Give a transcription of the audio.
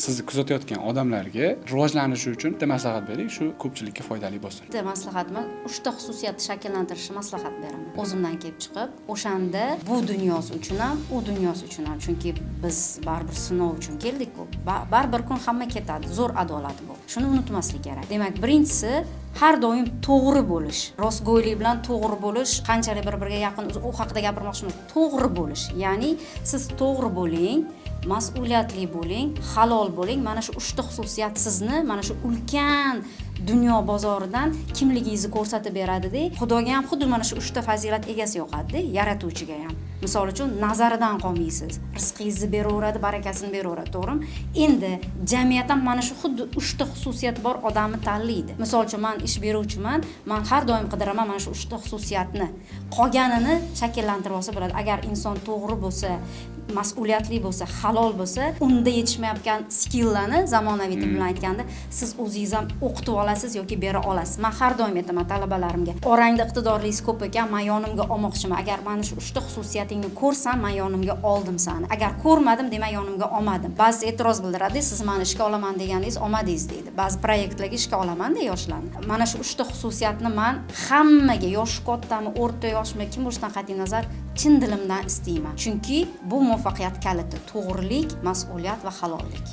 sizni kuzatayotgan odamlarga rivojlanishi uchun bitta maslahat bering, shu ko'pchilikka foydali bo'lsin. Bitta maslahatim, 3 ta xususiyatni shakllantirishni maslahat beraman. O'zimdan kelib chiqib, o'shanda bu dunyosi uchun ham, u dunyosi uchun ham, chunki biz baribir sinov uchun keldik-ku. Baribir kun hamma ketadi, zo'r adolat bu. Shuni unutmaslik kerak. Demak, birinchisi har doim to'g'ri bo'lish. Rostgo'ylik bilan to'g'ri bo'lish, qanchalik bir-biriga yaqin u haqida gapirmoqchimiz. To'g'ri bo'lish. Ya'ni siz to'g'ri bo'ling, mas'uliyatli bo'ling, halol bo'ling. Mana shu 3 ta xususiyat sizni mana shu ulkan dunyo bozoridan kimligingizni ko'rsatib beradi-da. Xudoga ham xuddi mana shu 3 ta fazilat egasi yoqadi-da, yaratuvchiga ham. Misol uchun nazaridan qolmaysiz. Rizqingizni beraveradi, barakasini beraveradi, to'g'rimi? Endi jamiyat ham mana shu xuddi 3 ta xususiyat bor odamni tanlaydi. Misol uchun men ish beruvchiman, men har doim qidiraman mana shu 3 ta xususiyatni. Qolganini shakllantirib olsa bo'ladi. Agar inson to'g'ri bo'lsa, mas'uliyatli bo'lsa, halol bo'lsa, unda yetishmayotgan skilllarni zamonaviy til bilan aytganda, siz o'zingiz ham o'qitib olasiz yoki bera olasiz. Men har doim aytaman talabalarimga, orangda iqtidorlingiz ko'p ekan, men yonimga olmoqchiman. Agar mana shu 3 ta xususiyatingni ko'rsam, men yonimga oldim seni. Agar ko'rmadim, demak yonimga olmadim. Ba'zi e'tiroz bildiradi, siz meni ishga olaman deganingiz olmadingiz deydi. Ba'zi proyektlarga ishga olaman-da yoshlarni. Mana shu 3 ta xususiyatni men hammaga, yosh kattami, o'rta yoshmi, kim bo'lishidan qat'iy nazar chin dilimdan istayman. Chunki bu muvaffaqiyat kaliti to'g'rilik, mas'uliyat va halollik.